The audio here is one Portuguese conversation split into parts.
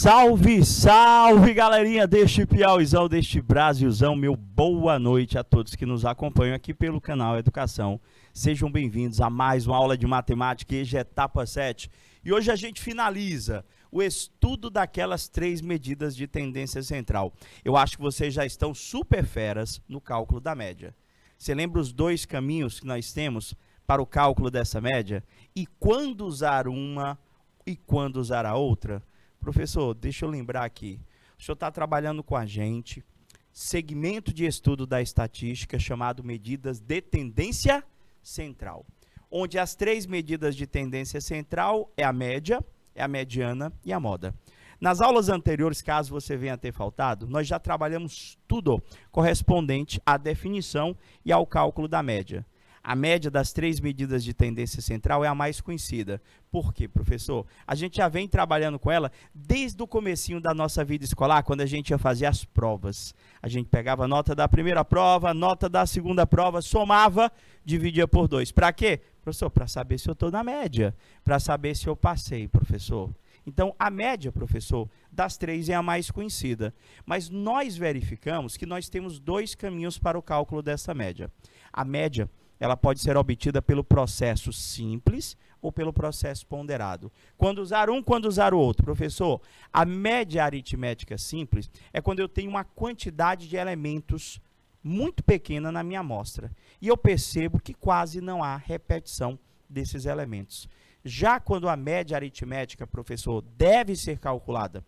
Salve, salve, galerinha deste Piauizão, deste Brasilzão. Meu boa noite a todos que nos acompanham aqui pelo canal Educação. Sejam bem-vindos a mais uma aula de matemática, hoje é etapa 7. E hoje a gente finaliza o estudo daquelas 3 medidas de tendência central. Eu acho que vocês já estão super feras no cálculo da média. Você lembra os 2 caminhos que nós temos para o cálculo dessa média? E quando usar uma e quando usar a outra? Professor, deixa eu lembrar aqui, o senhor está trabalhando com a gente, segmento de estudo da estatística chamado medidas de tendência central, onde as 3 medidas de tendência central é a média, é a mediana e a moda. Nas aulas anteriores, caso você venha a ter faltado, nós já trabalhamos tudo correspondente à definição e ao cálculo da média. A média das 3 medidas de tendência central é a mais conhecida. Por quê, professor? A gente já vem trabalhando com ela desde o comecinho da nossa vida escolar, quando a gente ia fazer as provas. A gente pegava a nota da primeira prova, a nota da segunda prova, somava, dividia por 2. Para quê? Professor, para saber se eu estou na média, para saber se eu passei, professor. Então, a média, professor, das 3 é a mais conhecida. Mas nós verificamos que nós temos 2 caminhos para o cálculo dessa média. A média, ela pode ser obtida pelo processo simples ou pelo processo ponderado. Quando usar um, quando usar o outro? Professor, a média aritmética simples é quando eu tenho uma quantidade de elementos muito pequena na minha amostra. E eu percebo que quase não há repetição desses elementos. Já quando a média aritmética, professor, deve ser calculada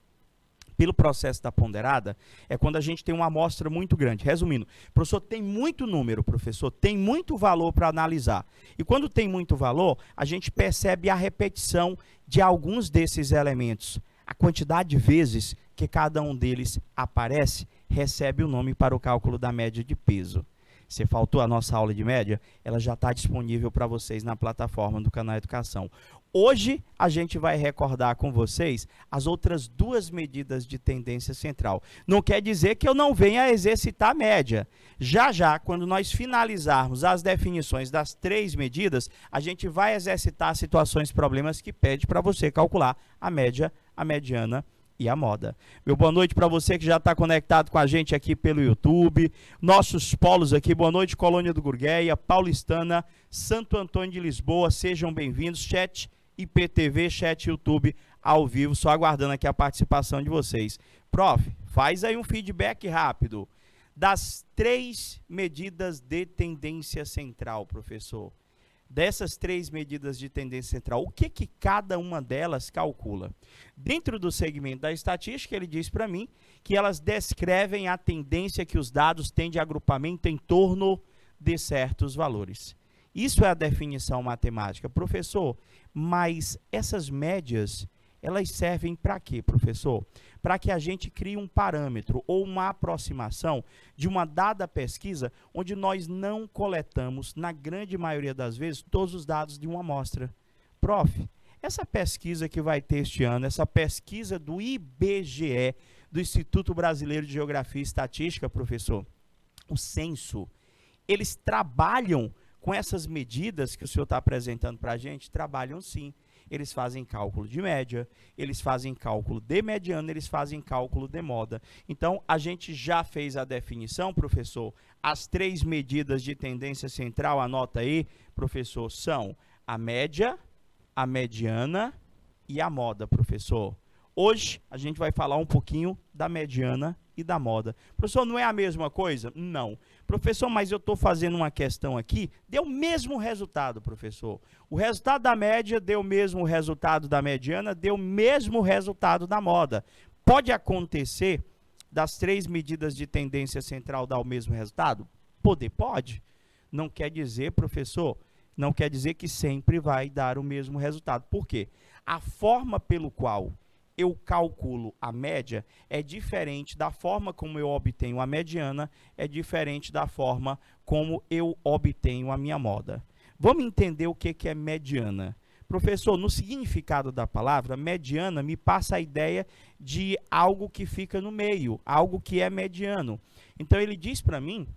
pelo processo da ponderada, é quando a gente tem uma amostra muito grande. Resumindo, professor, tem muito número, professor, tem muito valor para analisar. E quando tem muito valor, a gente percebe a repetição de alguns desses elementos. A quantidade de vezes que cada um deles aparece, recebe o nome para o cálculo da média de peso. Se faltou a nossa aula de média, ela já está disponível para vocês na plataforma do canal Educação. Hoje, a gente vai recordar com vocês as outras 2 medidas de tendência central. Não quer dizer que eu não venha a exercitar a média. Já, quando nós finalizarmos as definições das 3 medidas, a gente vai exercitar situações, problemas que pede para você calcular a média, a mediana e a moda. Meu boa noite para você que já está conectado com a gente aqui pelo YouTube, nossos polos aqui, boa noite Colônia do Gurgueia, Paulistana, Santo Antônio de Lisboa, sejam bem-vindos, chat IPTV, chat YouTube ao vivo, só aguardando aqui a participação de vocês. Prof, faz aí um feedback rápido das 3 medidas de tendência central, professor. Dessas 3 medidas de tendência central, o que cada uma delas calcula? Dentro do segmento da estatística, ele diz para mim que elas descrevem a tendência que os dados têm de agrupamento em torno de certos valores. Isso é a definição matemática. Professor, mas essas médias, elas servem para quê, professor? Para que a gente crie um parâmetro ou uma aproximação de uma dada pesquisa onde nós não coletamos, na grande maioria das vezes, todos os dados de uma amostra. Prof, essa pesquisa que vai ter este ano, essa pesquisa do IBGE, do Instituto Brasileiro de Geografia e Estatística, professor, o censo, eles trabalham com essas medidas que o senhor está apresentando para a gente? Trabalham sim. Eles fazem cálculo de média, eles fazem cálculo de mediana, eles fazem cálculo de moda. Então, a gente já fez a definição, professor. As 3 medidas de tendência central, anota aí, professor, são a média, a mediana e a moda, professor. Hoje, a gente vai falar um pouquinho da mediana e da moda. Professor, não é a mesma coisa? Não. Professor, mas eu estou fazendo uma questão aqui, deu o mesmo resultado, professor. O resultado da média deu o mesmo resultado da mediana, deu o mesmo resultado da moda. Pode acontecer das 3 medidas de tendência central dar o mesmo resultado? Pode. Não quer dizer, professor, não quer dizer que sempre vai dar o mesmo resultado. Por quê? A forma pelo qual eu calculo a média é diferente da forma como eu obtenho a mediana, é diferente da forma como eu obtenho a minha moda. Vamos entender o que é mediana. Professor, no significado da palavra, mediana me passa a ideia de algo que fica no meio, algo que é mediano. Então, ele diz para mim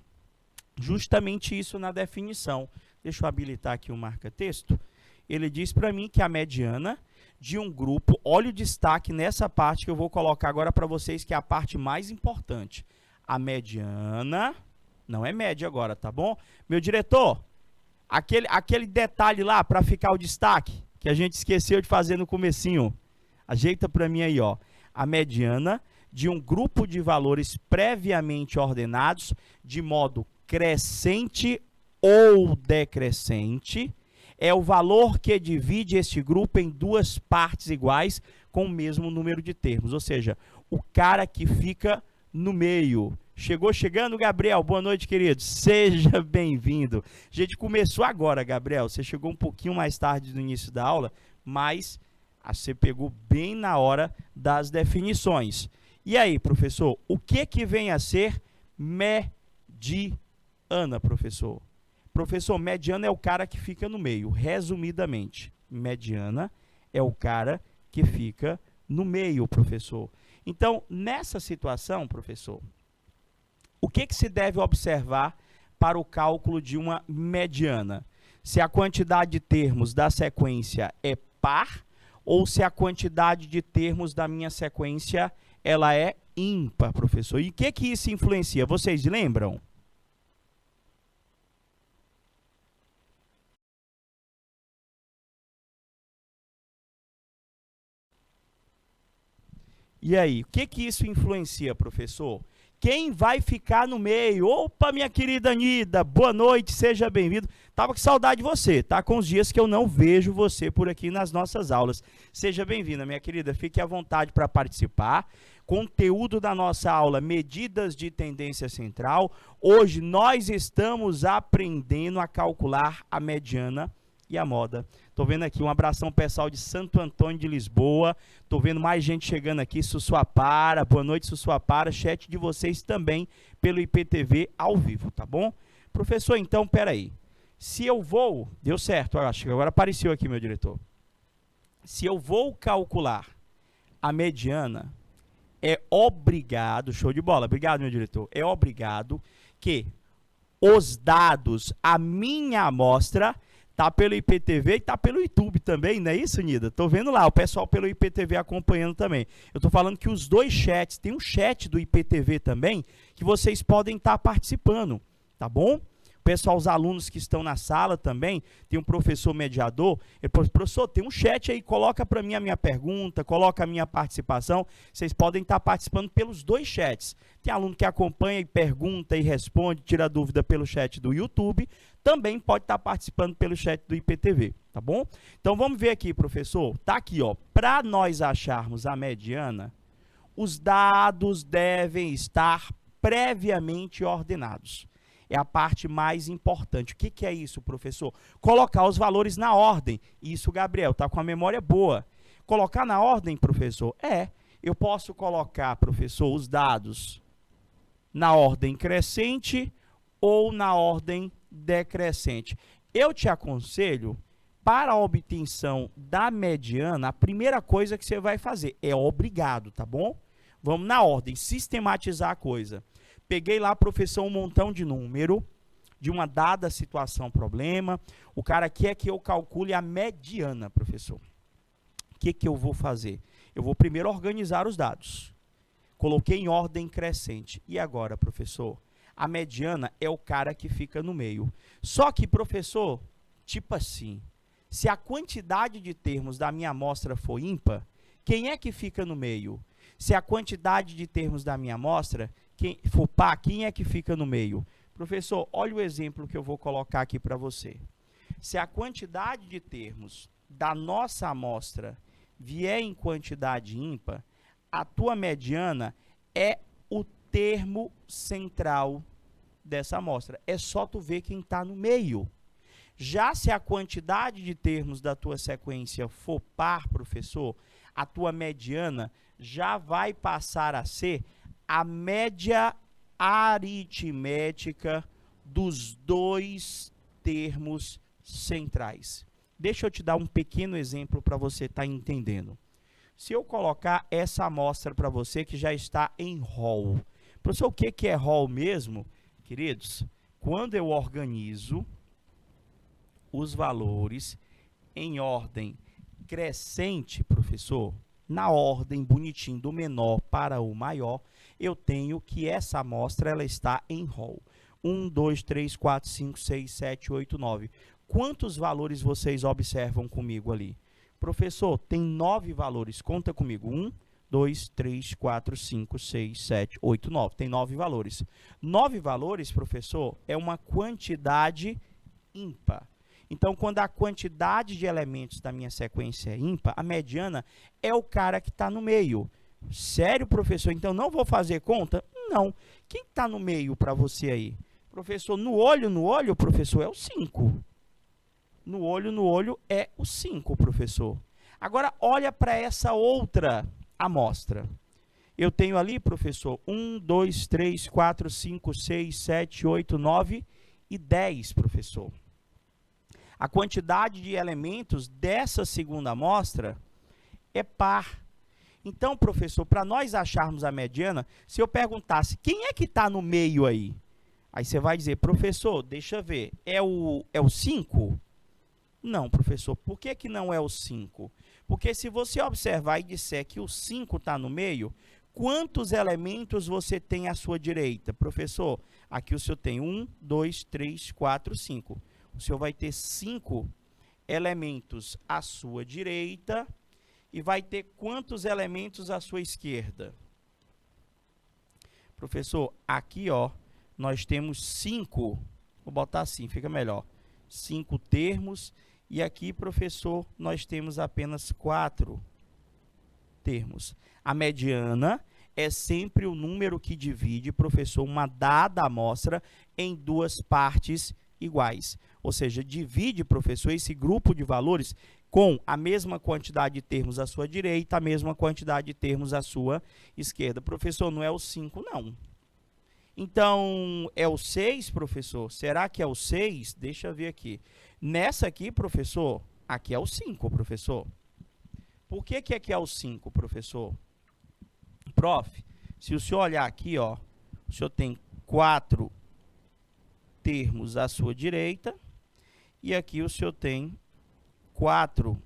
justamente isso na definição. Deixa eu habilitar aqui o marca-texto. Ele diz para mim que a mediana de um grupo. Olha o destaque nessa parte que eu vou colocar agora para vocês, que é a parte mais importante. A mediana, não é média agora, tá bom? Meu diretor, aquele detalhe lá para ficar o destaque, que a gente esqueceu de fazer no comecinho. Ajeita para mim aí, ó. A mediana de um grupo de valores previamente ordenados de modo crescente ou decrescente é o valor que divide este grupo em duas partes iguais com o mesmo número de termos. Ou seja, o cara que fica no meio. Chegando, Gabriel. Boa noite, querido. Seja bem-vindo. A gente começou agora, Gabriel. Você chegou um pouquinho mais tarde do início da aula, mas você pegou bem na hora das definições. E aí, professor, o que vem a ser mediana, professor? Professor, mediana é o cara que fica no meio, resumidamente. Mediana é o cara que fica no meio, professor. Então, nessa situação, professor, o que se deve observar para o cálculo de uma mediana? Se a quantidade de termos da sequência é par ou se a quantidade de termos da minha sequência ela é ímpar, professor. E o que isso influencia? Vocês lembram? E aí, o que isso influencia, professor? Quem vai ficar no meio? Opa, minha querida Nida, boa noite, seja bem-vindo. Tava com saudade de você, tá? Com os dias que eu não vejo você por aqui nas nossas aulas. Seja bem-vinda, minha querida, fique à vontade para participar. Conteúdo da nossa aula, medidas de tendência central. Hoje nós estamos aprendendo a calcular a mediana e a moda. Tô vendo aqui um abração pessoal de Santo Antônio de Lisboa. Tô vendo mais gente chegando aqui. Sussuapara, boa noite, Sussuapara. Chat de vocês também pelo IPTV ao vivo, tá bom? Professor, então, peraí. Se eu vou... Deu certo, eu acho que agora apareceu aqui, meu diretor. Se eu vou calcular a mediana, é obrigado... Show de bola, obrigado, meu diretor. É obrigado que os dados, a minha amostra... Tá pelo IPTV e tá pelo YouTube também, não é isso, Nida? Tô vendo lá, o pessoal pelo IPTV acompanhando também. Eu tô falando que os dois chats, tem um chat do IPTV também, que vocês podem estar participando, tá bom? Pessoal, os alunos que estão na sala também, tem um professor mediador, ele falou, professor, tem um chat aí, coloca para mim a minha pergunta, coloca a minha participação, vocês podem estar participando pelos dois chats. Tem aluno que acompanha e pergunta e responde, tira dúvida pelo chat do YouTube, também pode estar participando pelo chat do IPTV, tá bom? Então vamos ver aqui, professor, tá aqui, ó, para nós acharmos a mediana, os dados devem estar previamente ordenados. É a parte mais importante. O que é isso, professor? Colocar os valores na ordem. Isso, Gabriel, tá com a memória boa. Colocar na ordem, professor? Eu posso colocar, professor, os dados na ordem crescente ou na ordem decrescente. Eu te aconselho, para a obtenção da mediana, a primeira coisa que você vai fazer é obrigado, tá bom? Vamos na ordem, sistematizar a coisa. Peguei lá, professor, um montão de número de uma dada situação, problema. O cara quer que eu calcule a mediana, professor. O que eu vou fazer? Eu vou primeiro organizar os dados. Coloquei em ordem crescente. E agora, professor? A mediana é o cara que fica no meio. Só que, professor, tipo assim, se a quantidade de termos da minha amostra for ímpar, quem é que fica no meio? Se a quantidade de termos da minha amostra for par, quem é que fica no meio? Professor, olha o exemplo que eu vou colocar aqui para você. Se a quantidade de termos da nossa amostra vier em quantidade ímpar, a tua mediana é o termo central dessa amostra. É só tu ver quem está no meio. Já se a quantidade de termos da tua sequência for par, professor, a tua mediana já vai passar a ser a média aritmética dos dois termos centrais. Deixa eu te dar um pequeno exemplo para você estar entendendo. Se eu colocar essa amostra para você que já está em rol. Professor, o que é rol mesmo? Queridos, quando eu organizo os valores em ordem crescente, professor, na ordem bonitinho do menor para o maior, eu tenho que essa amostra ela está em rol. 1, 2, 3, 4, 5, 6, 7, 8, 9. Quantos valores vocês observam comigo ali? Professor, tem 9 valores. Conta comigo. 1, 2, 3, 4, 5, 6, 7, 8, 9. Tem 9 valores. 9 valores, professor, é uma quantidade ímpar. Então, quando a quantidade de elementos da minha sequência é ímpar, a mediana é o cara que está no meio. Sério, professor? Então, não vou fazer conta? Não. Quem está no meio para você aí? Professor, no olho, professor, é o 5. No olho é o 5, professor. Agora, olha para essa outra amostra. Eu tenho ali, professor, 1, 2, 3, 4, 5, 6, 7, 8, 9 e 10, professor. A quantidade de elementos dessa segunda amostra é par. Então, professor, para nós acharmos a mediana, se eu perguntasse quem é que está no meio aí? Aí você vai dizer, professor, deixa eu ver, é o 5? Não, professor, por que que não é o 5? Porque se você observar e disser que o 5 está no meio, quantos elementos você tem à sua direita? Professor, aqui o senhor tem 1, 2, 3, 4, 5. O senhor vai ter 5 elementos à sua direita e vai ter quantos elementos à sua esquerda? Professor, aqui, ó, nós temos 5, vou botar assim, fica melhor, 5 termos, e aqui, professor, nós temos apenas 4 termos. A mediana é sempre o número que divide, professor, uma dada amostra em duas partes iguais. Ou seja, divide, professor, esse grupo de valores com a mesma quantidade de termos à sua direita, a mesma quantidade de termos à sua esquerda. Professor, não é o 5, não. Então, é o 6, professor? Será que é o 6? Deixa eu ver aqui. Nessa aqui, professor, aqui é o 5, professor. Por que que aqui é o 5, professor? Prof, se o senhor olhar aqui, ó, o senhor tem 4 termos à sua direita e aqui o senhor tem 4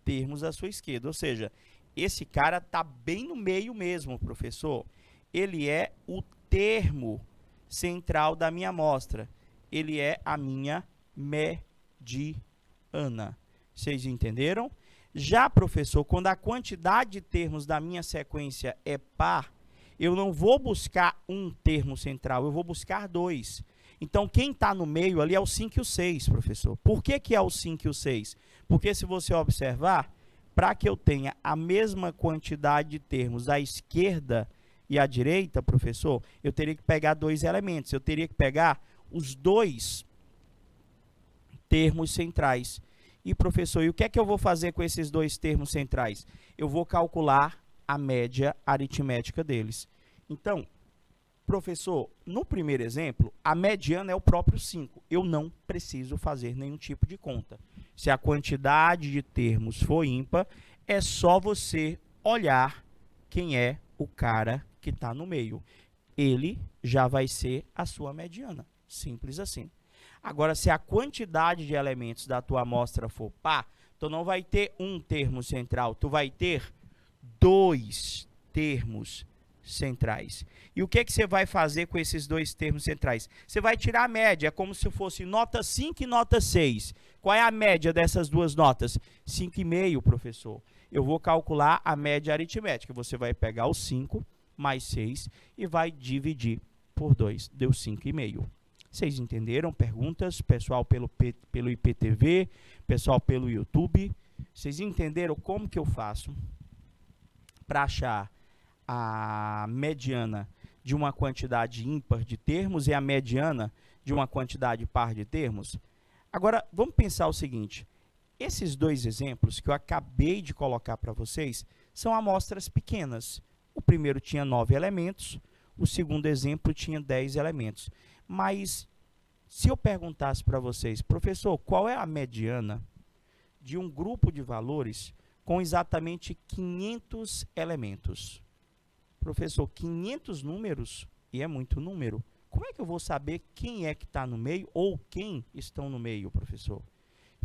termos à sua esquerda. Ou seja, esse cara está bem no meio mesmo, professor. Ele é o termo central da minha amostra. Ele é a minha mediana. Vocês entenderam? Já, professor, quando a quantidade de termos da minha sequência é par, eu não vou buscar um termo central, eu vou buscar 2. Então, quem está no meio ali é o 5 e o 6, professor. Por que que é o 5 e o 6? Porque se você observar, para que eu tenha a mesma quantidade de termos à esquerda e à direita, professor, eu teria que pegar 2 elementos. Eu teria que pegar os 2 termos centrais. E, professor, e o que é que eu vou fazer com esses 2 termos centrais? Eu vou calcular a média aritmética deles. Então, professor, no primeiro exemplo, a mediana é o próprio 5. Eu não preciso fazer nenhum tipo de conta. Se a quantidade de termos for ímpar, é só você olhar quem é o cara que está no meio. Ele já vai ser a sua mediana. Simples assim. Agora, se a quantidade de elementos da tua amostra for par, tu não vai ter um termo central, tu vai ter 2 termos centrais. E o que que você vai fazer com esses 2 termos centrais? Você vai tirar a média, é como se fosse nota 5 e nota 6. Qual é a média dessas duas notas? 5,5, professor. Eu vou calcular a média aritmética. Você vai pegar o 5 mais 6 e vai dividir por 2. Deu 5,5. Vocês entenderam? Perguntas? Pessoal pelo IPTV, pessoal pelo YouTube. Vocês entenderam como que eu faço para achar a mediana de uma quantidade ímpar de termos e a mediana de uma quantidade par de termos? Agora, vamos pensar o seguinte. Esses 2 exemplos que eu acabei de colocar para vocês são amostras pequenas. O primeiro tinha 9 elementos, o segundo exemplo tinha 10 elementos. Mas, se eu perguntasse para vocês, professor, qual é a mediana de um grupo de valores com exatamente 500 elementos? Professor, 500 números, e é muito número, como é que eu vou saber quem é que está no meio ou quem estão no meio, professor?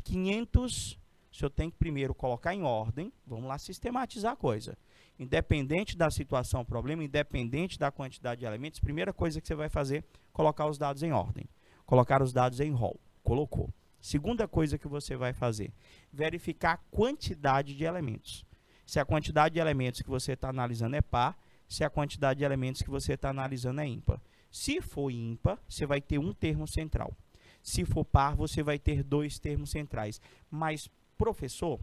500 Se eu tenho que primeiro colocar em ordem, vamos lá sistematizar a coisa. Independente da situação, problema, independente da quantidade de elementos, primeira coisa que você vai fazer, colocar os dados em ordem. Colocar os dados em rol. Colocou. Segunda coisa que você vai fazer, verificar a quantidade de elementos. Se a quantidade de elementos que você está analisando é par, se a quantidade de elementos que você está analisando é ímpar. Se for ímpar, você vai ter um termo central. Se for par, você vai ter dois termos centrais. Mas, professor,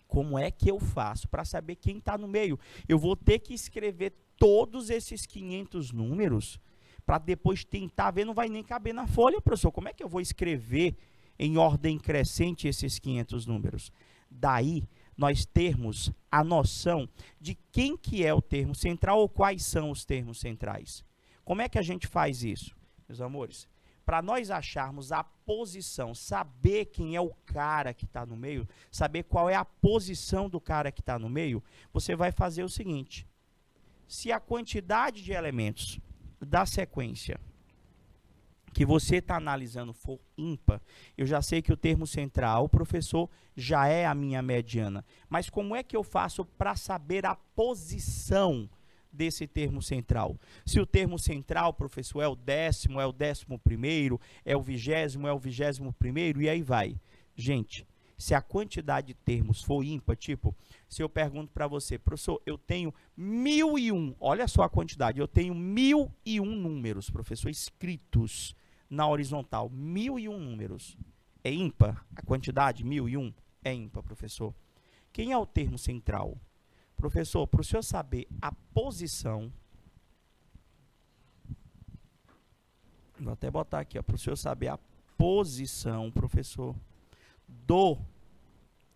como é que eu faço para saber quem está no meio? Eu vou ter que escrever todos esses 500 números para depois tentar ver, não vai nem caber na folha, professor. Como é que eu vou escrever em ordem crescente esses 500 números? Daí, nós termos a noção de quem que é o termo central ou quais são os termos centrais. Como é que a gente faz isso, meus amores? Para nós acharmos a posição, saber quem é o cara que está no meio, saber qual é a posição do cara que está no meio, você vai fazer o seguinte. Se a quantidade de elementos da sequência que você está analisando for ímpar, eu já sei que o termo central, professor, já é a minha mediana. Mas como é que eu faço para saber a posição desse termo central? Se o termo central, professor, é o 10º, é o 11º, é o 20º, é o 21º, e aí vai. Gente, se a quantidade de termos for ímpar, tipo, se eu pergunto para você, professor, eu tenho 1001, olha só a quantidade, eu tenho 1001 números, professor, escritos na horizontal, 1001 números. É ímpar a quantidade, 1001? É ímpar, professor. Quem é o termo central? Professor, para o senhor saber a posição, vou até botar aqui, para o senhor saber a posição, professor, do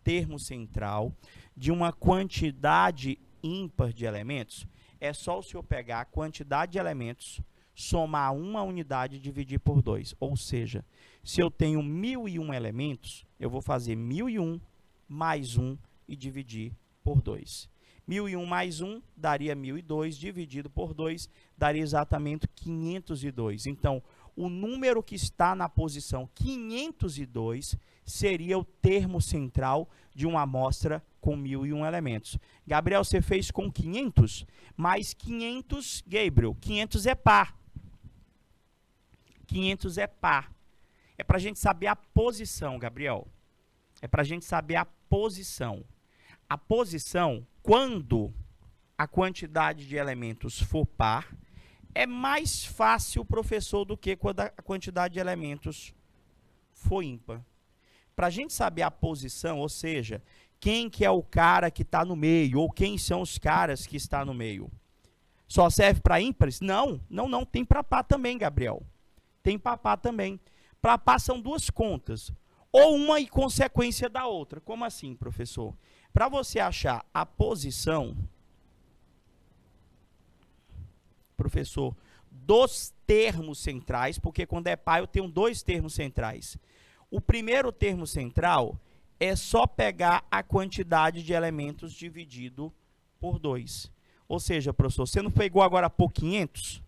termo central de uma quantidade ímpar de elementos, é só o senhor pegar a quantidade de elementos, somar uma unidade e dividir por 2. Ou seja, se eu tenho 1001 elementos, eu vou fazer 1001 mais 1 e dividir por 2. 1001 mais 1 daria 1002, dividido por 2 daria exatamente 502. Então, o número que está na posição 502 seria o termo central de uma amostra com 1001 elementos. Gabriel, você fez com 500, mas 500, Gabriel, 500 é par. 500 é par. É para a gente saber a posição, Gabriel. É para a gente saber a posição. A posição, quando a quantidade de elementos for par, é mais fácil, professor, do que quando a quantidade de elementos for ímpar. Para a gente saber a posição, ou seja, quem que é o cara que está no meio, ou quem são os caras que estão no meio, só serve para ímpares? Não, tem para par também, Gabriel. Tem para par também. Para par são duas contas, ou uma e consequência da outra. Como assim, professor? Para você achar a posição, professor, dos termos centrais, porque quando é par eu tenho dois termos centrais. O primeiro termo central é só pegar a quantidade de elementos dividido por 2. Ou seja, professor, você não pegou agora por 500?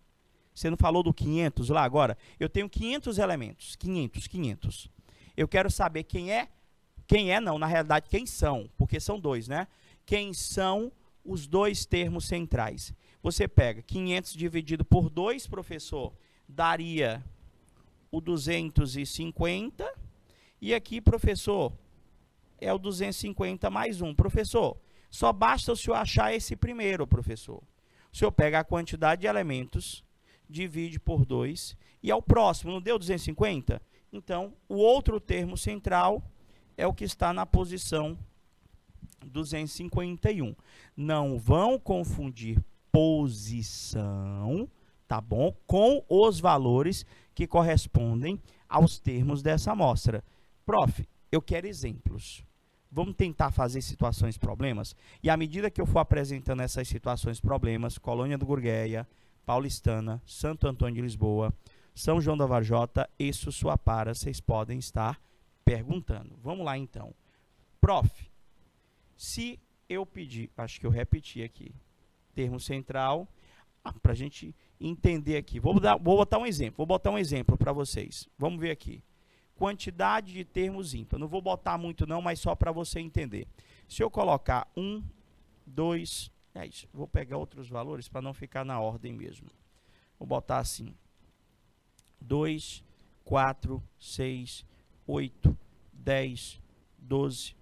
Você não falou do 500 lá agora? Eu tenho 500 elementos, 500. Eu quero saber não, na realidade, quem são, porque são dois, né? Quem são os dois termos centrais? Você pega 500 dividido por 2, professor, daria o 250, e aqui, professor, é o 250 mais 1. Professor, só basta o senhor achar esse primeiro, professor. O senhor pega a quantidade de elementos, divide por 2, e é o próximo, não deu 250? Então, o outro termo central é o que está na posição 251. Não vão confundir posição, tá bom, com os valores que correspondem aos termos dessa amostra. Prof, eu quero exemplos. Vamos tentar fazer situações problemas? E à medida que eu for apresentando essas situações problemas, Colônia do Gurgueia, Paulistana, Santo Antônio de Lisboa, São João da Varjota e Sussuapara, vocês podem estar perguntando. Vamos lá, então. Prof, se eu pedir, acho que eu repeti aqui, termo central, para a gente entender aqui. Vou botar um exemplo para vocês. Vamos ver aqui. quantidade de termos ímpar. Não vou botar muito não, mas só para você entender. Se eu colocar 1, 2, é isso. Vou pegar outros valores para não ficar na ordem mesmo. Vou botar assim. 2, 4, 6, 8, 10, 12,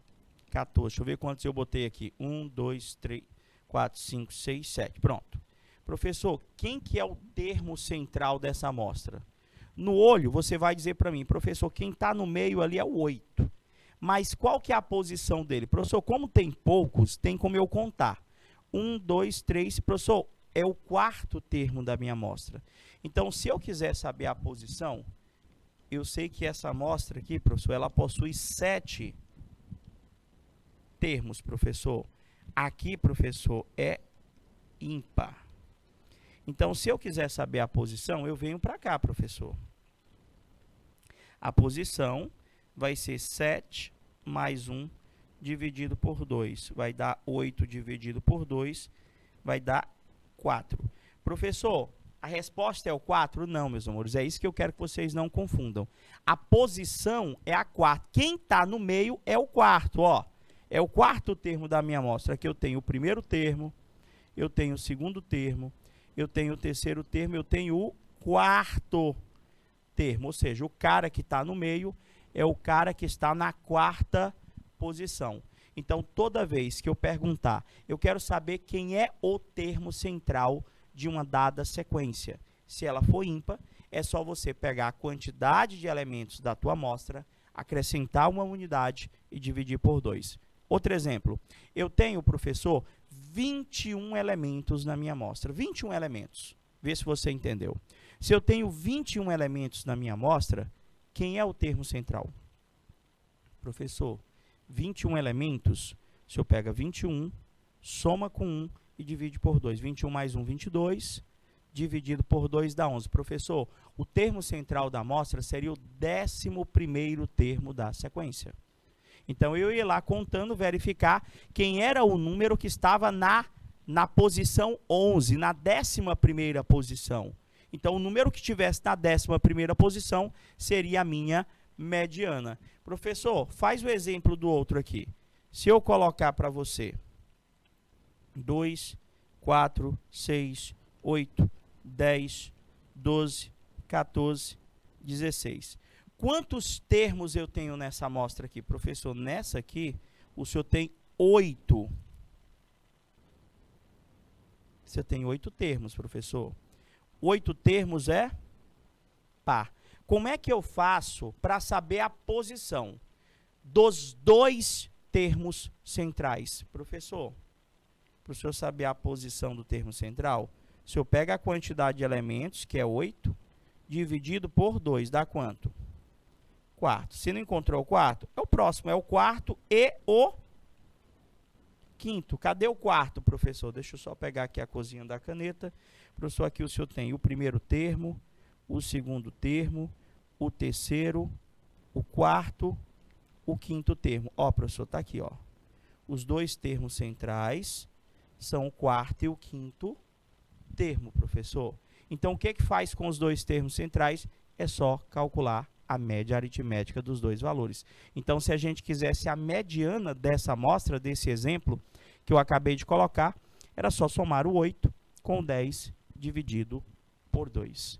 14. Deixa eu ver quantos eu botei aqui. 1, 2, 3, 4, 5, 6, 7. Pronto. Professor, quem que é o termo central dessa amostra? No olho, você vai dizer para mim, professor, quem está no meio ali é o 8. Mas qual que é a posição dele? Professor, como tem poucos, tem como eu contar. 1, 2, 3. Professor, é o quarto termo da minha amostra. Então, se eu quiser saber a posição, eu sei que essa amostra aqui, professor, ela possui 7 termos, professor. Aqui, professor, é ímpar. Então, se eu quiser saber a posição, eu venho para cá, professor. A posição vai ser 7 mais 1 dividido por 2. Vai dar 8 dividido por 2, vai dar 4. Professor, a resposta é o 4? Não, meus amores, é isso que eu quero que vocês não confundam. A posição é a quarta. Quem está no meio é o quarto, ó. É o quarto termo da minha amostra. Aqui eu tenho o primeiro termo, eu tenho o segundo termo, eu tenho o terceiro termo, eu tenho o quarto termo. Ou seja, o cara que está no meio é o cara que está na quarta posição. Então, toda vez que eu perguntar, eu quero saber quem é o termo central de uma dada sequência. Se ela for ímpar, é só você pegar a quantidade de elementos da tua amostra, acrescentar uma unidade e dividir por 2. Outro exemplo, eu tenho, professor, 21 elementos na minha amostra. 21 elementos. Vê se você entendeu. Se eu tenho 21 elementos na minha amostra, quem é o termo central? Professor, 21 elementos, se eu pego 21, soma com 1 e divide por 2. 21 mais 1, 22, dividido por 2 dá 11. Professor, o termo central da amostra seria o 11º termo da sequência. Então, eu ia lá contando, verificar quem era o número que estava na posição 11, na 11ª posição. Então, o número que estivesse na 11ª posição seria a minha mediana. Professor, faz o exemplo do outro aqui. Se eu colocar para você 2, 4, 6, 8, 10, 12, 14, 16. Quantos termos eu tenho nessa amostra aqui? Professor, nessa aqui, o senhor tem 8. Você tem 8 termos, professor. 8 termos é par. Como é que eu faço para saber a posição dos 2 termos centrais? Professor, para o senhor saber a posição do termo central, o senhor pega a quantidade de elementos, que é 8, dividido por 2, dá quanto? Quarto. Se não encontrou o quarto, é o próximo, é o quarto e o quinto. Cadê o quarto, professor? Deixa eu só pegar aqui a cozinha da caneta. Professor, aqui o senhor tem o primeiro termo, o segundo termo, o terceiro, o quarto, o quinto termo. Ó, professor, tá aqui, ó. Os 2 termos centrais são o quarto e o quinto termo, professor. Então, o que que faz com os 2 termos centrais? É só calcular a média aritmética dos 2 valores. Então, se a gente quisesse a mediana dessa amostra, desse exemplo que eu acabei de colocar, era só somar o 8 com o 10 dividido por 2.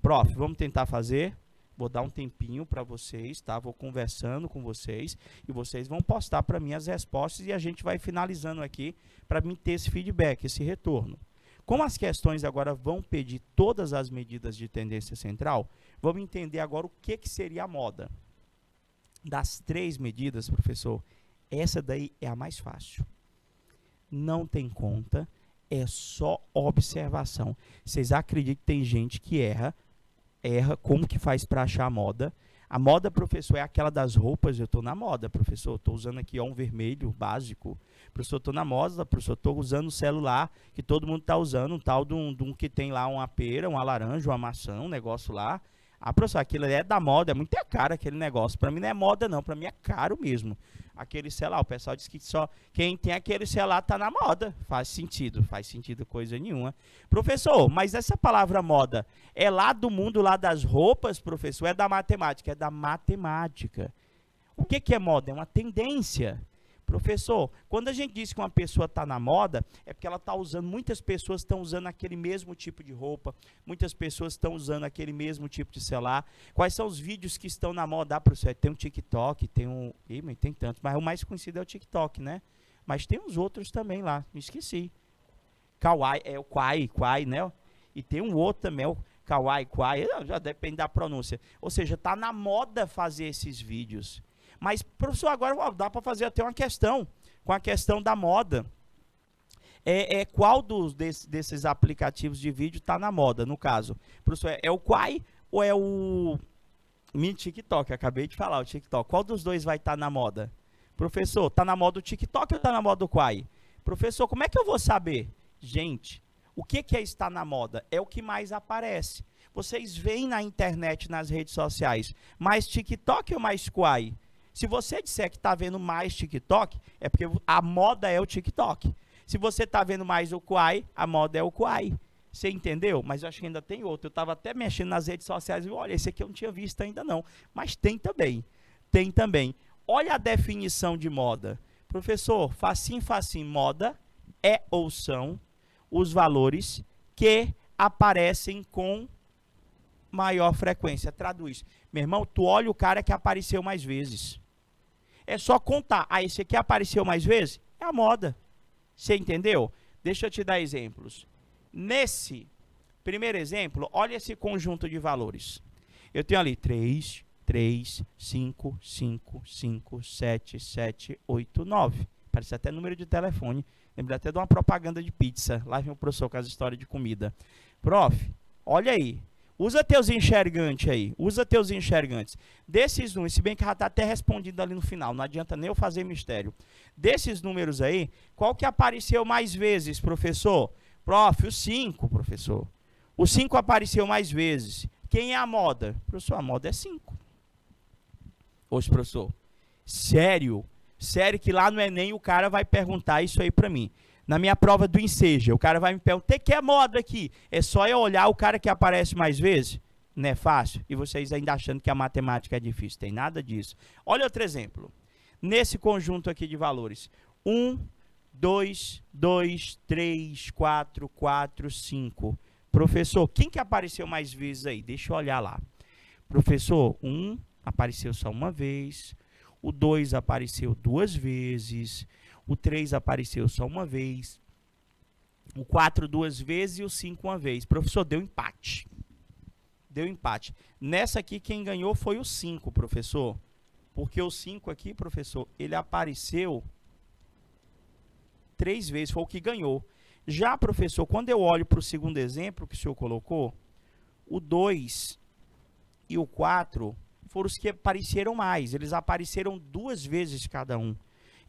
Prof, vamos tentar fazer? Vou dar um tempinho para vocês, tá? Vou conversando com vocês e vocês vão postar para mim as respostas e a gente vai finalizando aqui para mim ter esse feedback, esse retorno. Como as questões agora vão pedir todas as medidas de tendência central, vamos entender agora o que seria a moda. Das 3 medidas, professor, essa daí é a mais fácil. Não tem conta, é só observação. Vocês acreditam que tem gente que erra como que faz para achar a moda? A moda, professor, é aquela das roupas. Eu estou na moda, professor. Estou usando aqui ó, um vermelho básico. Professor, estou na moda, professor. Estou usando o celular que todo mundo está usando. Um tal de um que tem lá uma pera, uma laranja, uma maçã, um negócio lá. Ah, professor, aquilo é da moda, é muito caro aquele negócio. Para mim não é moda não, para mim é caro mesmo. Aquele celular, o pessoal diz que só quem tem aquele celular tá na moda. Faz sentido coisa nenhuma. Professor, mas essa palavra moda é lá do mundo, lá das roupas, professor? É da matemática? É da matemática. O que é moda? É uma tendência. Professor, quando a gente diz que uma pessoa está na moda, é porque ela está usando, muitas pessoas estão usando aquele mesmo tipo de roupa, muitas pessoas estão usando aquele mesmo tipo de celular. Quais são os vídeos que estão na moda? Ah, professor, tem um TikTok, tem um... Ih, mas tem tantos, mas o mais conhecido é o TikTok, né? Mas tem uns outros também lá, me esqueci. Kawaii, é o Kwai, né? E tem um outro também, o Kawaii, já depende da pronúncia. Ou seja, está na moda fazer esses vídeos. Mas, professor, agora dá para fazer até uma questão, com a questão da moda. Qual desses aplicativos de vídeo está na moda, no caso? Professor, é o Kwai ou é o TikTok? Acabei de falar, o TikTok. Qual dos dois vai estar na moda? Professor, está na moda o TikTok ou está na moda o Kwai? Professor, como é que eu vou saber? Gente, o que é estar na moda? É o que mais aparece. Vocês veem na internet, nas redes sociais, mais TikTok ou mais Kwai? Se você disser que está vendo mais TikTok, é porque a moda é o TikTok. Se você está vendo mais o Kwai, a moda é o Kwai. Você entendeu? Mas eu acho que ainda tem outro. Eu estava até mexendo nas redes sociais e olha, esse aqui eu não tinha visto ainda não. Mas tem também. Tem também. Olha a definição de moda. Professor, facinho, moda é ou são os valores que aparecem com maior frequência. Traduz. Meu irmão, tu olha o cara que apareceu mais vezes. É só contar. Ah, esse aqui apareceu mais vezes? É a moda. Você entendeu? Deixa eu te dar exemplos. Nesse primeiro exemplo, olha esse conjunto de valores. Eu tenho ali 3, 5, 5, 5, 7, 7, 8, 9. Parece até número de telefone. Lembra até de uma propaganda de pizza. Lá vem o professor com as histórias de comida. Prof, olha aí. Usa teus enxergantes aí, usa teus enxergantes. Desses números, se bem que já está até respondido ali no final, não adianta nem eu fazer mistério. Desses números aí, qual que apareceu mais vezes, professor? Prof, o 5, professor. O 5 apareceu mais vezes. Quem é a moda? Professor, a moda é 5. Oxe, professor, sério? Sério que lá no Enem o cara vai perguntar isso aí para mim. Na minha prova do Enseja, o cara vai me perguntar, o que é moda aqui? É só eu olhar o cara que aparece mais vezes? Não é fácil? E vocês ainda achando que a matemática é difícil. Tem nada disso. Olha outro exemplo. Nesse conjunto aqui de valores. 1, 2, 2, 3, 4, 4, 5. Professor, quem que apareceu mais vezes aí? Deixa eu olhar lá. Professor, 1 apareceu só uma vez. O 2 apareceu 2 vezes. O 3 apareceu só uma vez. O 4 2 vezes e o 5 uma vez. Professor, deu empate. Deu empate. Nessa aqui, quem ganhou foi o 5, professor. Porque o 5 aqui, professor, ele apareceu 3 vezes. Foi o que ganhou. Já, professor, quando eu olho para o segundo exemplo que o senhor colocou, o 2 e o 4 foram os que apareceram mais. Eles apareceram 2 vezes cada um.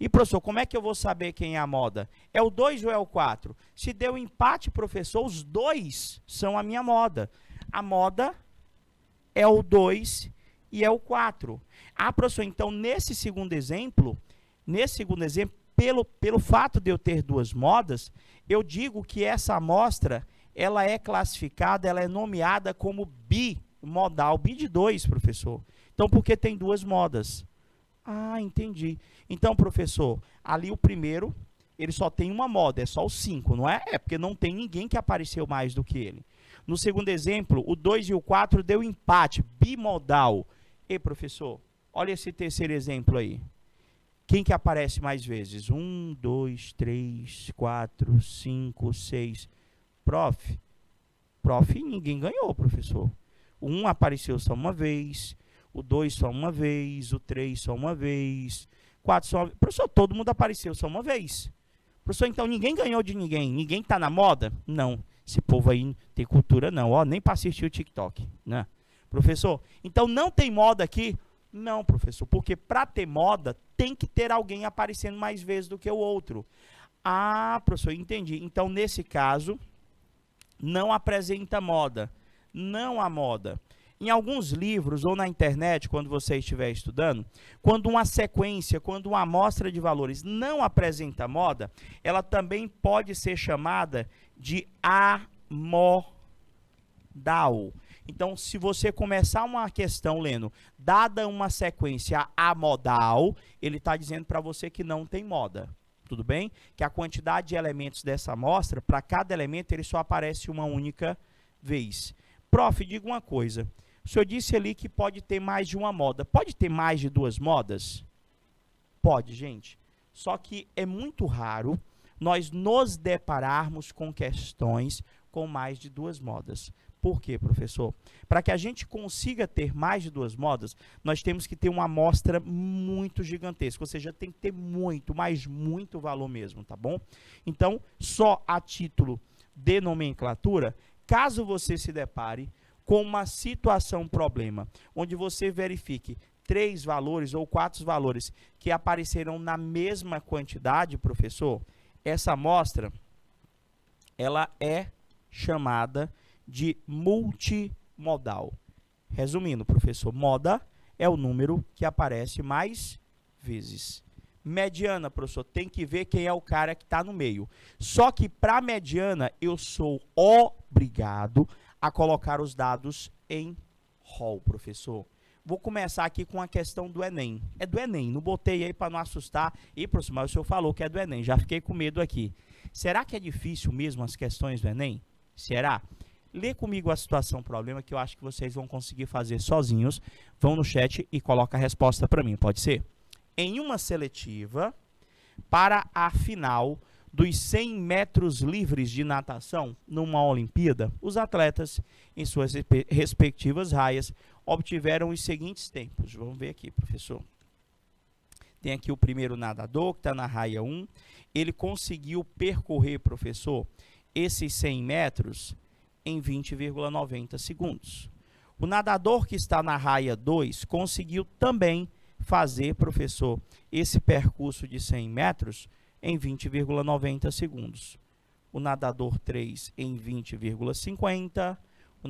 E, professor, como é que eu vou saber quem é a moda? É o 2 ou é o 4? Se deu empate, professor, os 2 são a minha moda. A moda é o 2 e é o 4. Ah, professor, então, nesse segundo exemplo, pelo fato de eu ter 2 modas, eu digo que essa amostra, ela é classificada, ela é nomeada como bimodal. Bi de 2, professor. Então, porque tem 2 modas. Ah, entendi. Então, professor, ali o primeiro, ele só tem uma moda, é só o 5, não é? É porque não tem ninguém que apareceu mais do que ele. No segundo exemplo, o 2 e o 4 deu empate, bimodal. E, professor, olha esse terceiro exemplo aí. Quem que aparece mais vezes? 1, 2, 3, 4, 5, 6. Prof, ninguém ganhou, professor. O 1 apareceu só uma vez. O 2 só uma vez, o 3 só uma vez, 4 só uma vez. Professor, todo mundo apareceu só uma vez. Professor, então ninguém ganhou de ninguém. Ninguém está na moda? Não. Esse povo aí não tem cultura não. Ó, nem para assistir o TikTok. Né? Professor, então não tem moda aqui? Não, professor. Porque para ter moda, tem que ter alguém aparecendo mais vezes do que o outro. Ah, professor, entendi. Então, nesse caso, não apresenta moda. Não há moda. Em alguns livros ou na internet, quando você estiver estudando, quando uma sequência, quando uma amostra de valores não apresenta moda, ela também pode ser chamada de amodal. Então, se você começar uma questão lendo, dada uma sequência amodal, ele está dizendo para você que não tem moda. Tudo bem? Que a quantidade de elementos dessa amostra, para cada elemento, ele só aparece uma única vez. Prof, diga uma coisa. O senhor disse ali que pode ter mais de uma moda. Pode ter mais de duas modas? Pode, gente. Só que é muito raro nós nos depararmos com questões com mais de duas modas. Por quê, professor? Para que a gente consiga ter mais de duas modas, nós temos que ter uma amostra muito gigantesca, ou seja, tem que ter muito, mas muito valor mesmo, tá bom? Então, só a título de nomenclatura, caso você se depare com uma situação, problema, onde você verifique 3 valores ou 4 valores que aparecerão na mesma quantidade, professor, essa amostra, ela é chamada de multimodal. Resumindo, professor, moda é o número que aparece mais vezes. Mediana, professor, tem que ver quem é o cara que está no meio. Só que para mediana, eu sou obrigado a colocar os dados em rol, professor. Vou começar aqui com a questão do Enem. É do Enem, não botei aí para não assustar. E, professor, mas o senhor falou que é do Enem, já fiquei com medo aqui. Será que é difícil mesmo as questões do Enem? Será? Lê comigo a situação, problema, que eu acho que vocês vão conseguir fazer sozinhos. Vão no chat e coloca a resposta para mim, pode ser? Em uma seletiva, para a final dos 100 metros livres de natação, numa Olimpíada, os atletas, em suas respectivas raias, obtiveram os seguintes tempos. Vamos ver aqui, professor. Tem aqui o primeiro nadador, que está na raia 1. Ele conseguiu percorrer, professor, esses 100 metros em 20,90 segundos. O nadador que está na raia 2 conseguiu também fazer, professor, esse percurso de 100 metros em 20,90 segundos. O nadador 3 em 20,50, o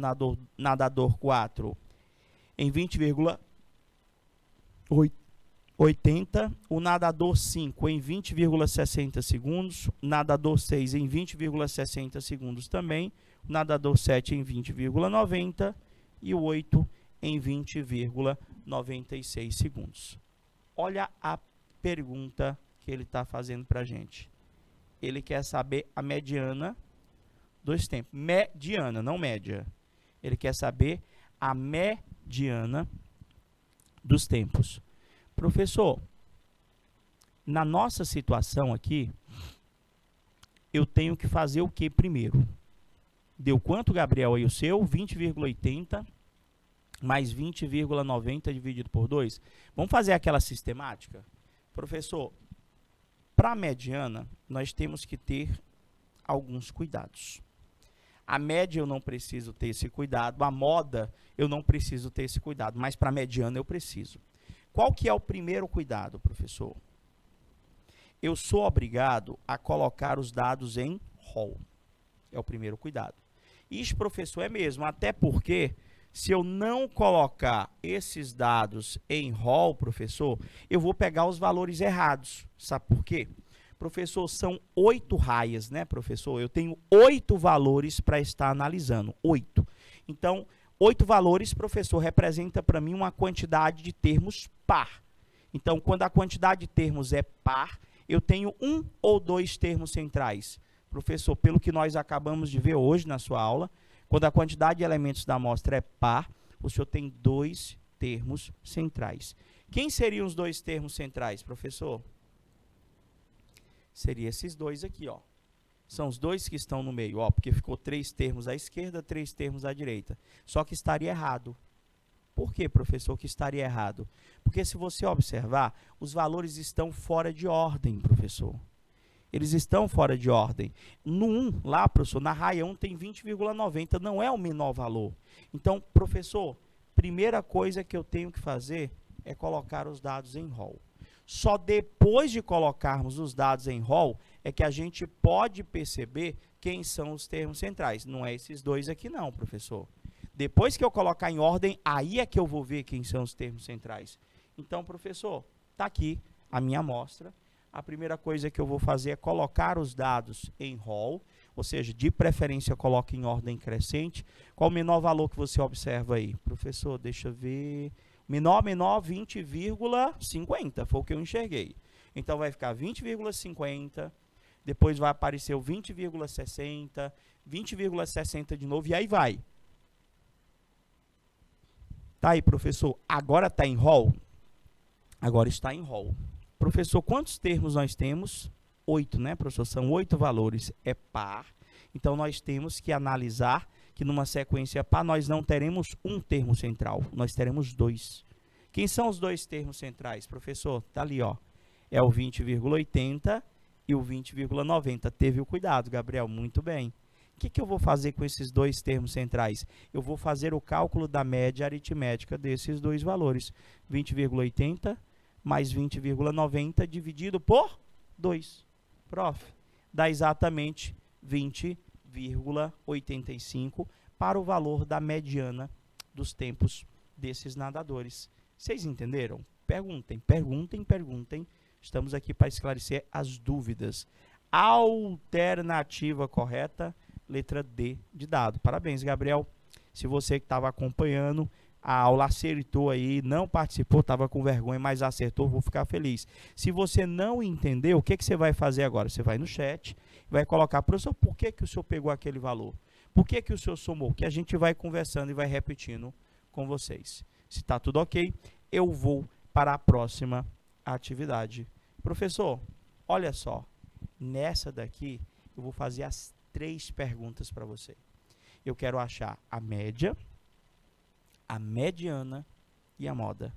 nadador 4 em 20,80, o nadador 5 em 20,60 segundos, o nadador 6 em 20,60 segundos também, o nadador 7 em 20,90 e o 8 em 20,96 segundos. Olha a pergunta que ele está fazendo para a gente. Ele quer saber a mediana dos tempos. Mediana, não média. Ele quer saber a mediana dos tempos. Professor, na nossa situação aqui, eu tenho que fazer o que primeiro? Deu quanto, Gabriel, aí o seu? 20,80 mais 20,90 dividido por 2. Vamos fazer aquela sistemática? Professor, para a mediana, nós temos que ter alguns cuidados. A média eu não preciso ter esse cuidado, a moda eu não preciso ter esse cuidado, mas para a mediana eu preciso. Qual que é o primeiro cuidado, professor? Eu sou obrigado a colocar os dados em rol. É o primeiro cuidado. Isso, professor, é mesmo, até porque se eu não colocar esses dados em rol, professor, eu vou pegar os valores errados. Sabe por quê? Professor, são 8 raias, né, professor? Eu tenho 8 valores para estar analisando. 8. Então, 8 valores, professor, representa para mim uma quantidade de termos par. Então, quando a quantidade de termos é par, eu tenho 1 ou 2 termos centrais. Professor, pelo que nós acabamos de ver hoje na sua aula, quando a quantidade de elementos da amostra é par, o senhor tem 2 termos centrais. Quem seriam os 2 termos centrais, professor? Seria esses 2 aqui, ó. São os 2 que estão no meio, ó, porque ficou 3 termos à esquerda, 3 termos à direita. Só que estaria errado. Por que, professor, que estaria errado? Porque se você observar, os valores estão fora de ordem, professor. Eles estão fora de ordem. No 1, lá, professor, na raia 1 tem 20,90, não é o menor valor. Então, professor, primeira coisa que eu tenho que fazer é colocar os dados em rol. Só depois de colocarmos os dados em rol é que a gente pode perceber quem são os termos centrais. Não é esses 2 aqui não, professor. Depois que eu colocar em ordem, aí é que eu vou ver quem são os termos centrais. Então, professor, está aqui a minha amostra. A primeira coisa que eu vou fazer é colocar os dados em rol, ou seja, de preferência eu coloco em ordem crescente. Qual o menor valor que você observa aí? Professor, deixa eu ver. Menor, 20,50, foi o que eu enxerguei. Então, vai ficar 20,50, depois vai aparecer o 20,60, 20,60 de novo, e aí vai. Tá aí, professor, agora está em rol? Agora está em rol. Professor, quantos termos nós temos? 8, né, professor? São 8 valores, é par. Então, nós temos que analisar que numa sequência par nós não teremos um termo central, nós teremos 2. Quem são os 2 termos centrais? Professor, tá ali, ó. É o 20,80 e o 20,90. Teve o cuidado, Gabriel, muito bem. O que eu vou fazer com esses 2 termos centrais? Eu vou fazer o cálculo da média aritmética desses 2 valores. 20,80 mais 20,90 dividido por 2. Prof, dá exatamente 20,85 para o valor da mediana dos tempos desses nadadores. Vocês entenderam? Perguntem, perguntem, perguntem. Estamos aqui para esclarecer as dúvidas. Alternativa correta, letra D de dado. Parabéns, Gabriel. Se você que estava acompanhando a aula acertou aí, não participou, estava com vergonha, mas acertou, vou ficar feliz. Se você não entendeu, o que você vai fazer agora? Você vai no chat, vai colocar, professor, por que o senhor pegou aquele valor? Por que o senhor somou? Que a gente vai conversando e vai repetindo com vocês. Se está tudo ok, eu vou para a próxima atividade. Professor, olha só, nessa daqui eu vou fazer as 3 perguntas para você. Eu quero achar a média, a mediana e a moda.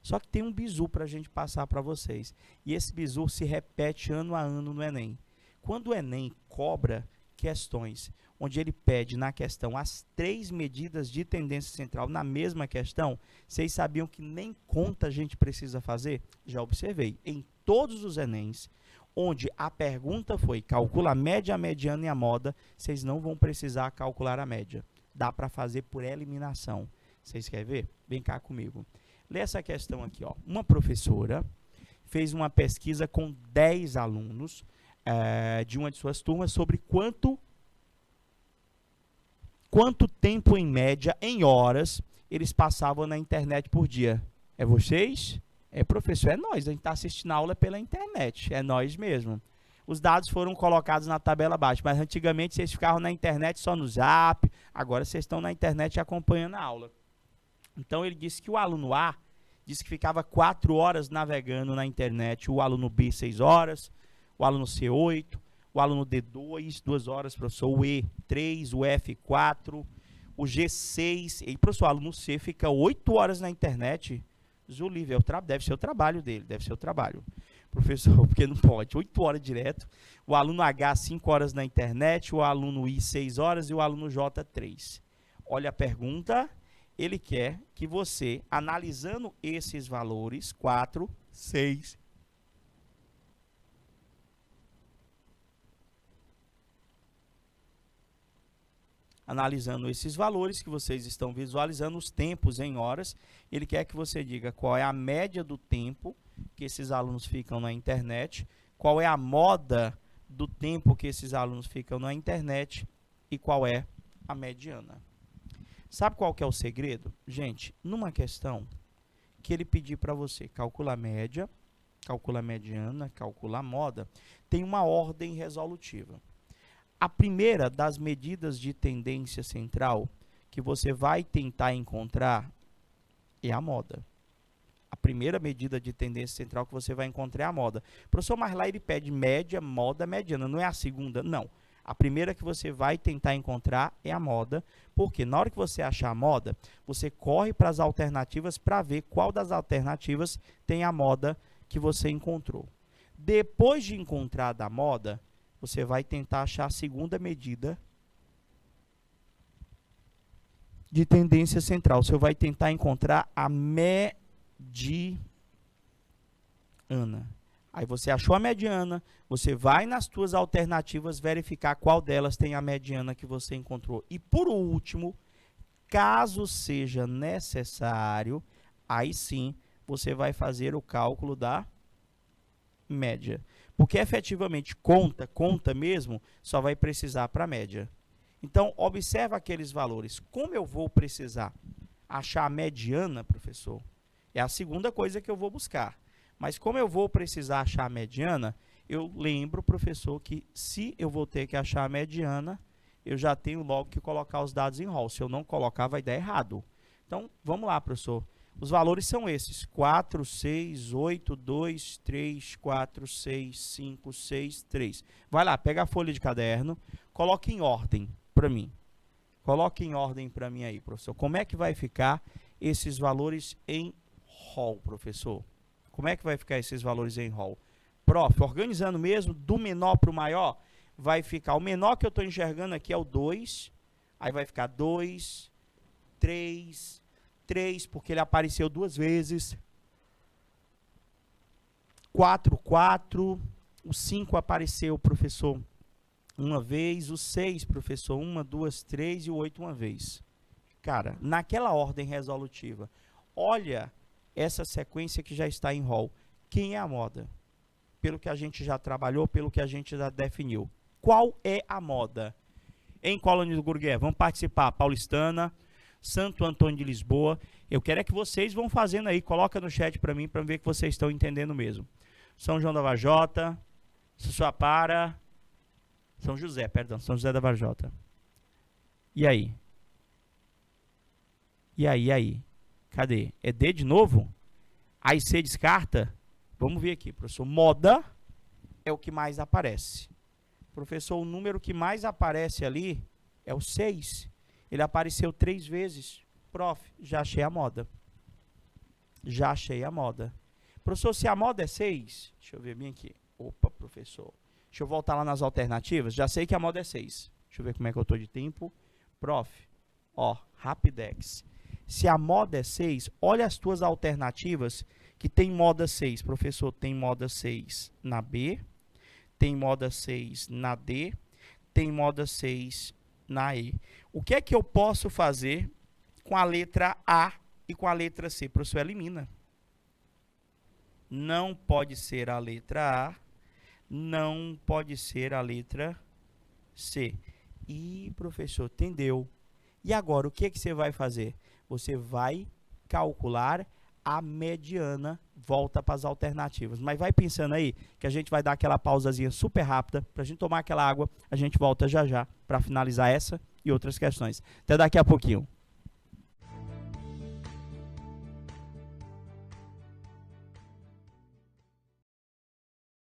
Só que tem um bizu para a gente passar para vocês. E esse bizu se repete ano a ano no Enem. Quando o Enem cobra questões, onde ele pede na questão as 3 medidas de tendência central na mesma questão, vocês sabiam que nem conta a gente precisa fazer? Já observei. Em todos os Enems, onde a pergunta foi calcula a média, a mediana e a moda, vocês não vão precisar calcular a média. Dá para fazer por eliminação. Vocês querem ver? Vem cá comigo. Lê essa questão aqui, ó. Uma professora fez uma pesquisa com 10 alunos de uma de suas turmas sobre quanto tempo em média, em horas, eles passavam na internet por dia. É vocês? É, professor, é nós. A gente está assistindo a aula pela internet. É nós mesmo. Os dados foram colocados na tabela abaixo, mas antigamente vocês ficavam na internet só no Zap, agora vocês estão na internet acompanhando a aula. Então, ele disse que o aluno A disse que ficava 4 horas navegando na internet, o aluno B 6 horas, o aluno C 8, o aluno D 2 horas, professor, o E 3, o F 4, o G 6, e professor, o aluno C fica 8 horas na internet. Zulívio, deve ser o trabalho dele, deve ser o trabalho. Professor, porque não pode, 8 horas direto, o aluno H 5 horas na internet, o aluno I 6 horas e o aluno J 3. Olha a pergunta. Ele quer que você, analisando esses valores, 4, 6, analisando esses valores que vocês estão visualizando, os tempos em horas, ele quer que você diga qual é a média do tempo que esses alunos ficam na internet, qual é a moda do tempo que esses alunos ficam na internet e qual é a mediana. Sabe qual que é o segredo? Gente, numa questão que ele pedir para você calcular a média, calcular a mediana, calcular a moda, tem uma ordem resolutiva. A primeira das medidas de tendência central que você vai tentar encontrar é a moda. A primeira medida de tendência central que você vai encontrar é a moda. Professor, mas lá ele pede média, moda, mediana, não é a segunda? Não. A primeira que você vai tentar encontrar é a moda, porque na hora que você achar a moda, você corre para as alternativas para ver qual das alternativas tem a moda que você encontrou. Depois de encontrar da moda, você vai tentar achar a segunda medida de tendência central. Você vai tentar encontrar a mediana. Aí você achou a mediana, você vai nas suas alternativas verificar qual delas tem a mediana que você encontrou. E por último, Caso seja necessário, aí sim você vai fazer o cálculo da média. Porque efetivamente conta mesmo, só vai precisar para a média. Então, observa aqueles valores. Como eu vou precisar achar a mediana, professor? É a segunda coisa que eu vou buscar. Mas como eu vou precisar achar a mediana, eu lembro, professor, que se eu vou ter que achar a mediana, eu já tenho logo que colocar os dados em rol. Se eu não colocar, vai dar errado. Então, vamos lá, professor. Os valores são esses: 4, 6, 8, 2, 3, 4, 6, 5, 6, 3. Vai lá, pega a folha de caderno, coloque em ordem para mim. Coloque em ordem para mim aí, professor. Como é que vai ficar esses valores em rol, professor? Como é que vai ficar esses valores em rol? Prof, organizando mesmo, do menor para o maior, vai ficar, o menor que eu estou enxergando aqui é o 2, aí vai ficar 2, 3, 3, porque ele apareceu 2 vezes, 4, 4, o 5 apareceu, professor, uma vez, o 6, professor, 1, 2, 3 e o 8 uma vez. Cara, naquela ordem resolutiva, olha essa sequência que já está em rol. Quem é a moda? Pelo que a gente já trabalhou, pelo que a gente já definiu. Qual é a moda? Em Colônia do Gurgué, vamos participar, Paulistana, Santo Antônio de Lisboa. Eu quero é que vocês vão fazendo aí, coloca no chat para mim, para ver que vocês estão entendendo mesmo. São João da Vajota, Sussuapara, São José, perdão, São José da Vajota. E aí? E aí? Cadê? É D de novo? Aí C descarta? Vamos ver aqui, professor. Moda é o que mais aparece. Professor, o número que mais aparece ali é o 6. Ele apareceu 3 vezes. Prof, já achei a moda. Já achei a moda. Professor, se a moda é 6, deixa eu ver bem aqui. Opa, professor. Deixa eu voltar lá nas alternativas. Já sei que a moda é 6. Deixa eu ver como é que eu estou de tempo. Prof, ó, Rapidex. Se a moda é 6, olha as tuas alternativas que tem moda 6. Professor, tem moda 6 na B, tem moda 6 na D, tem moda 6 na E. O que é que eu posso fazer com a letra A e com a letra C? Professor, elimina. Não pode ser a letra A, não pode ser a letra C. Ih, professor, entendeu? E agora, o que é que você vai fazer? Você vai calcular a mediana, volta para as alternativas. Mas vai pensando aí que a gente vai dar aquela pausazinha super rápida para a gente tomar aquela água. A gente volta já já para finalizar essa e outras questões. Até daqui a pouquinho.